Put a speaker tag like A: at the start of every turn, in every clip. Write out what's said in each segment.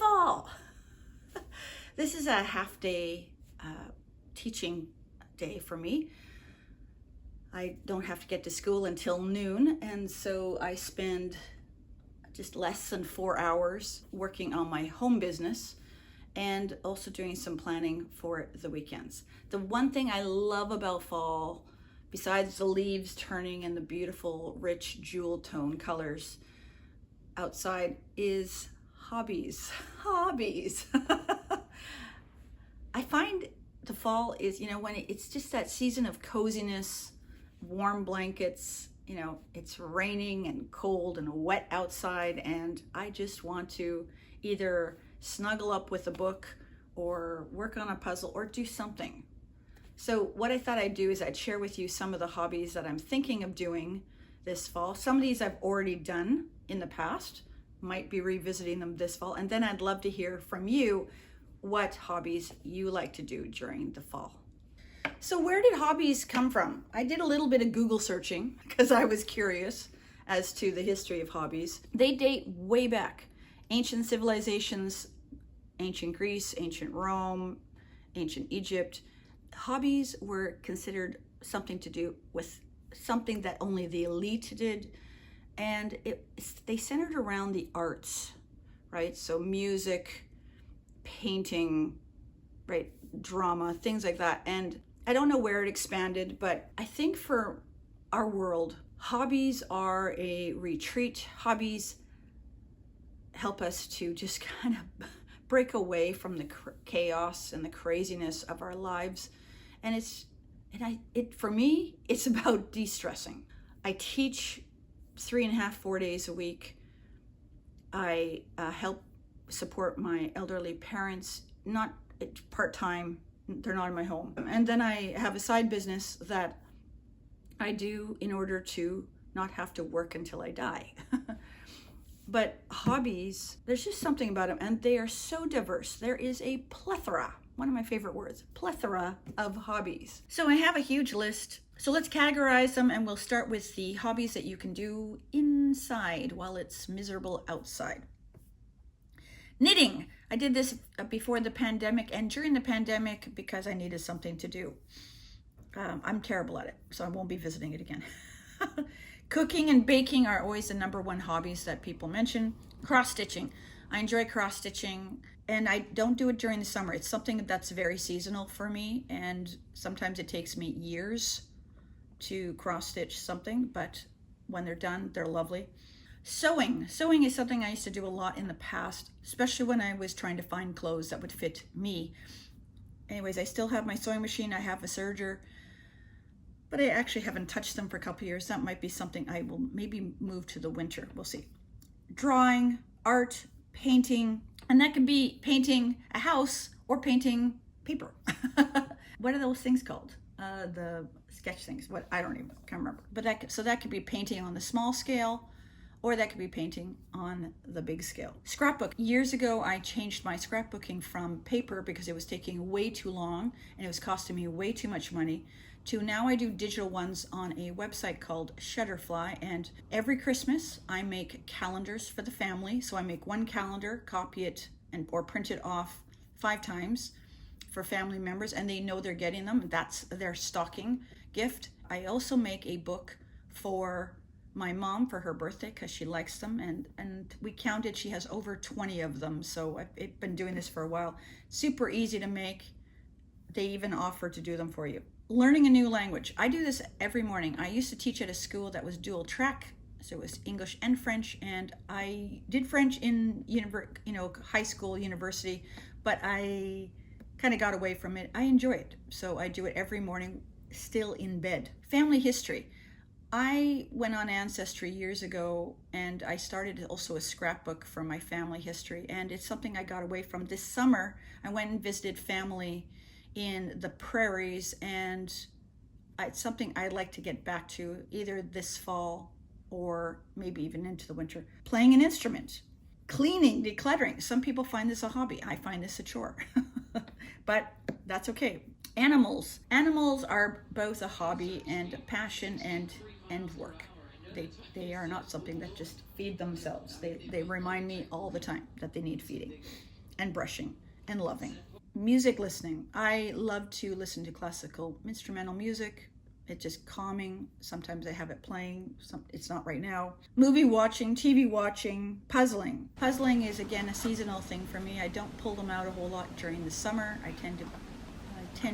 A: fall. This is a half day teaching day for me. I don't have to get to school until noon, and so I spend just less than 4 hours working on my home business and also doing some planning for the weekends. The one thing I love about fall, besides the leaves turning and the beautiful rich jewel tone colors outside, is hobbies. Hobbies. I find the fall is, when it's just that season of coziness, warm blankets, it's raining and cold and wet outside, and I just want to either snuggle up with a book or work on a puzzle or do something. So what I thought I'd do is I'd share with you some of the hobbies that I'm thinking of doing this fall. Some of these I've already done in the past, might be revisiting them this fall, and then I'd love to hear from you what hobbies you like to do during the fall. So where did hobbies come from? I did a little bit of Google searching because I was curious as to the history of hobbies. They date way back. Ancient civilizations, ancient Greece, ancient Rome, ancient Egypt. Hobbies were considered something to do with something that only the elite did. And they centered around the arts, right? So music, painting, right? Drama, things like that. And I don't know where it expanded, but I think for our world, hobbies are a retreat. Hobbies help us to just kind of break away from the chaos and the craziness of our lives. And for me, it's about de-stressing. I teach 3.5, 4 days a week. I help support my elderly parents, not part-time, they're not in my home. And then I have a side business that I do in order to not have to work until I die. But hobbies, there's just something about them, and they are so diverse. There is a plethora, one of my favorite words, plethora of hobbies. So I have a huge list. So let's categorize them, and we'll start with the hobbies that you can do inside while it's miserable outside. Knitting. I did this before the pandemic and during the pandemic because I needed something to do. I'm terrible at it, so I won't be visiting it again. Cooking and baking are always the number one hobbies that people mention. Cross-stitching. I enjoy cross-stitching, and I don't do it during the summer. It's something that's very seasonal for me, and sometimes it takes me years to cross-stitch something, but when they're done, they're lovely. Sewing. Sewing is something I used to do a lot in the past, especially when I was trying to find clothes that would fit me. Anyways, I still have my sewing machine. I have a serger, but I actually haven't touched them for a couple of years. That might be something I will maybe move to the winter. We'll see. Drawing, art, painting, and that could be painting a house or painting paper. What are those things called? The sketch things. What, I don't even can't remember. But that could be painting on the small scale, or that could be painting on the big scale. Scrapbook. Years ago, I changed my scrapbooking from paper because it was taking way too long and it was costing me way too much money, to now I do digital ones on a website called Shutterfly. And every Christmas, I make calendars for the family. So I make one calendar, copy it, or print it off 5 times for family members, and they know they're getting them. That's their stocking gift. I also make a book for my mom for her birthday because she likes them, and we counted, she has over 20 of them. So I've been doing this for a while. Super easy to make. They even offer to do them for you. Learning a new language. I do this every morning. I used to teach at a school that was dual track, so it was English and French, and I did French in high school, university, but I kind of got away from it. I enjoy it, so I do it every morning, still in bed. Family history. I went on Ancestry years ago, and I started also a scrapbook for my family history, and it's something I got away from. This summer, I went and visited family in the prairies, and it's something I'd like to get back to either this fall or maybe even into the winter. Playing an instrument, cleaning, decluttering. Some people find this a hobby. I find this a chore, but that's okay. Animals. Animals are both a hobby and a passion and work. They are not something that just feed themselves. They remind me all the time that they need feeding. and brushing and loving. Music listening. I love to listen to classical instrumental music. It's just calming. Sometimes I have it playing. It's not right now. Movie watching, TV watching, puzzling. Puzzling is, again, a seasonal thing for me. I don't pull them out a whole lot during the summer. I tend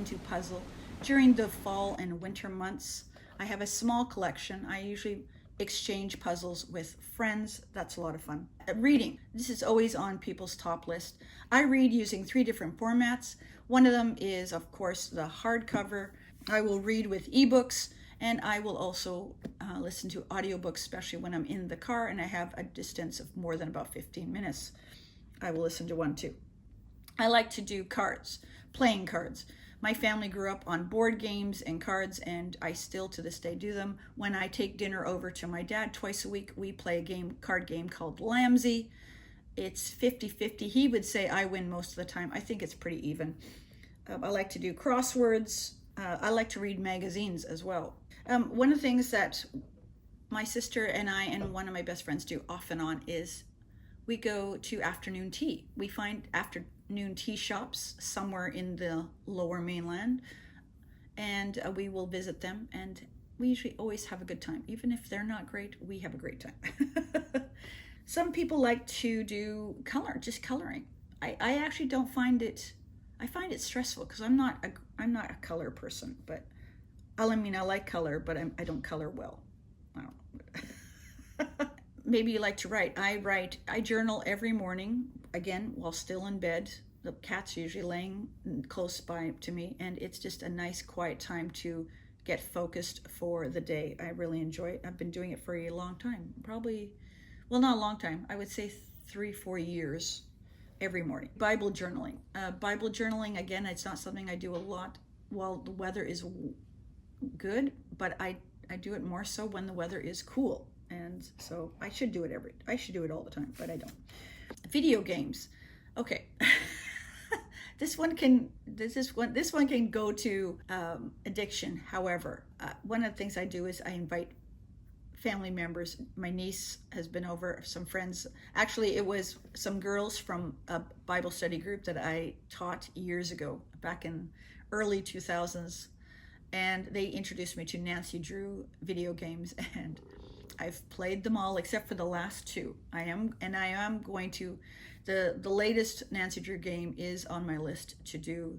A: to puzzle. During the fall and winter months, I have a small collection. I usually exchange puzzles with friends. That's a lot of fun. Reading. This is always on people's top list. I read using 3 different formats. One of them is, of course, the hardcover. I will read with ebooks, and I will also listen to audiobooks, especially when I'm in the car and I have a distance of more than about 15 minutes. I will listen to one too. I like to do cards, playing cards. My family grew up on board games and cards, and I still to this day do them. When I take dinner over to my dad twice a week, we play a card game called Lamsey. It's 50-50. He would say I win most of the time. I think it's pretty even. I like to do crosswords. I like to read magazines as well. One of the things that my sister and I and one of my best friends do off and on is we go to afternoon tea. We find afternoon tea shops somewhere in the lower mainland, and we will visit them, and we usually always have a good time. Even if they're not great, we have a great time. Some people like to do just coloring. I actually don't find it, I find it stressful because I'm not a color person, but I like color, but I don't color well. I don't. Maybe you like to write. I journal every morning, again, while still in bed. The cat's usually laying close by to me, and it's just a nice quiet time to get focused for the day. I really enjoy it. I've been doing it for a long time. Probably, well, not a long time. I would say 3-4 years. Every morning. Bible journaling. Bible journaling, again, it's not something I do a lot while the weather is good, but I do it more so when the weather is cool. And so I should do it all the time, but I don't. Video games. Okay. This one can go to addiction. However, one of the things I do is I invite family members. My niece has been over, some friends. Actually, it was some girls from a Bible study group that I taught years ago, back in early 2000s. And they introduced me to Nancy Drew video games, and I've played them all except for the last 2. I am going to, the latest Nancy Drew game is on my list to do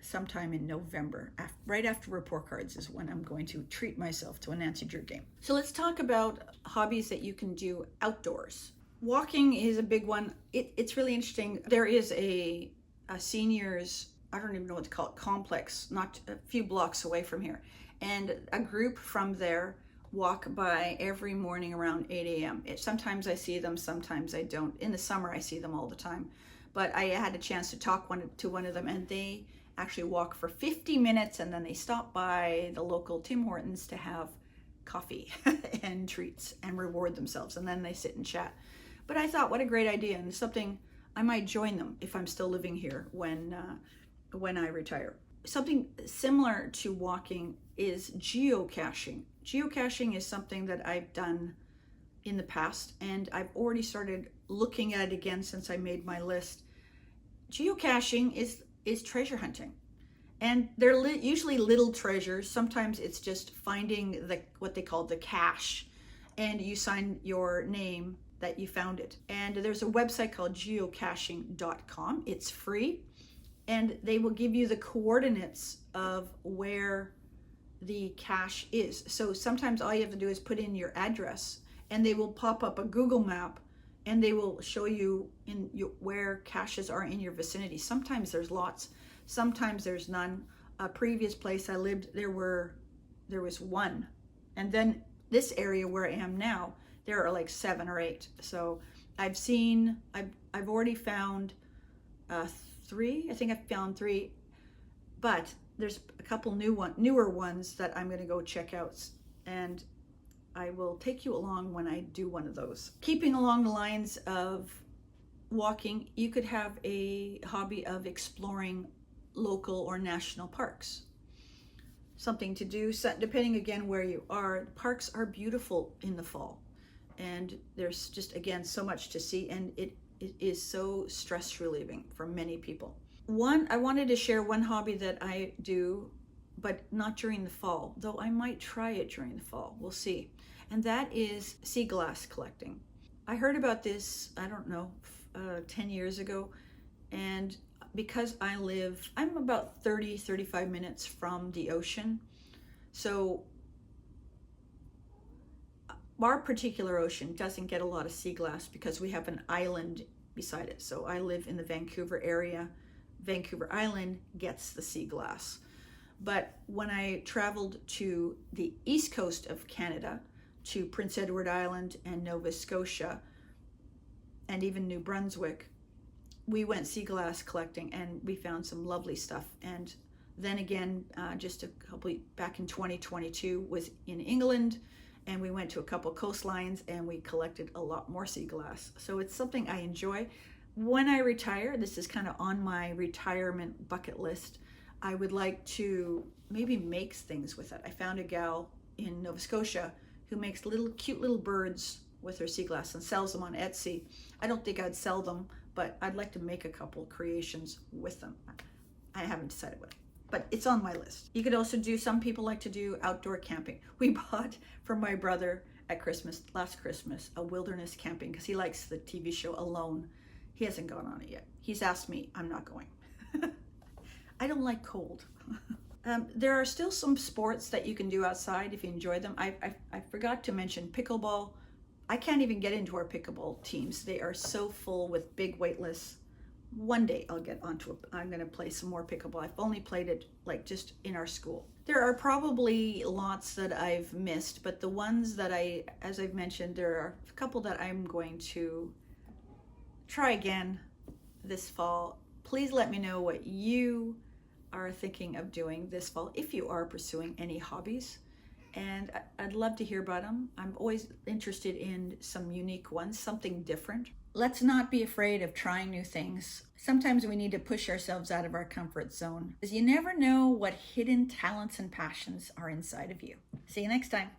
A: sometime in November, right after report cards is when I'm going to treat myself to a Nancy Drew game. So let's talk about hobbies that you can do outdoors. Walking is a big one. It's really interesting. There is a seniors, I don't even know what to call it, complex, not a few blocks away from here. And a group from there walk by every morning around 8 a.m. Sometimes I see them, sometimes I don't. In the summer, I see them all the time. But I had a chance to talk to one of them, and they actually walk for 50 minutes, and then they stop by the local Tim Hortons to have coffee and treats and reward themselves, and then they sit and chat. But I thought, what a great idea, and something I might join them if I'm still living here when I retire. Something similar to walking is geocaching. Geocaching is something that I've done in the past, and I've already started looking at it again since I made my list. Geocaching is treasure hunting, and they're usually little treasures. Sometimes it's just finding what they call the cache, and you sign your name that you found it. And there's a website called geocaching.com. It's free, and they will give you the coordinates of where the cache is. So sometimes all you have to do is put in your address, and they will pop up a Google map, and they will show you where caches are in your vicinity. Sometimes there's lots, sometimes there's none. A previous place I lived, there was one, and then this area where I am now, there are like 7 or 8. So I've already found 3. I think I've found 3, but there's a couple newer ones that I'm going to go check out, and I will take you along when I do one of those. Keeping along the lines of walking, you could have a hobby of exploring local or national parks. Something to do, depending again where you are. Parks are beautiful in the fall, and there's just, again, so much to see, and is so stress relieving for many people. I wanted to share one hobby that I do, but not during the fall, though I might try it during the fall. We'll see. And that is sea glass collecting. I heard about this, I don't know, 10 years ago. And because I'm about 35 minutes from the ocean. So our particular ocean doesn't get a lot of sea glass because we have an island beside it. So I live in the Vancouver area. Vancouver Island gets the sea glass. But when I traveled to the east coast of Canada, to Prince Edward Island and Nova Scotia, and even New Brunswick, we went sea glass collecting and we found some lovely stuff. And then again, just a couple back in 2022 was in England, and we went to a couple coastlines and we collected a lot more sea glass. So it's something I enjoy. When I retire, this is kind of on my retirement bucket list, I would like to maybe make things with it. I found a gal in Nova Scotia who makes cute little birds with her sea glass and sells them on Etsy. I don't think I'd sell them, but I'd like to make a couple creations with them. I haven't decided what, but it's on my list. You could also some people like to do outdoor camping. We bought for my brother at last Christmas, a wilderness camping because he likes the TV show Alone. He hasn't gone on it yet. He's asked me, I'm not going. I don't like cold. There are still some sports that you can do outside if you enjoy them. I forgot to mention pickleball. I can't even get into our pickleball teams. They are so full with big waitlist. One day I'll get onto it. I'm going to play some more pickleball. I've only played it like just in our school. There are probably lots that I've missed, but the ones that as I've mentioned, there are a couple that I'm going to try again this fall. Please let me know what you are thinking of doing this fall if you are pursuing any hobbies. And I'd love to hear about them. I'm always interested in some unique ones, something different. Let's not be afraid of trying new things. Sometimes we need to push ourselves out of our comfort zone because you never know what hidden talents and passions are inside of you. See you next time.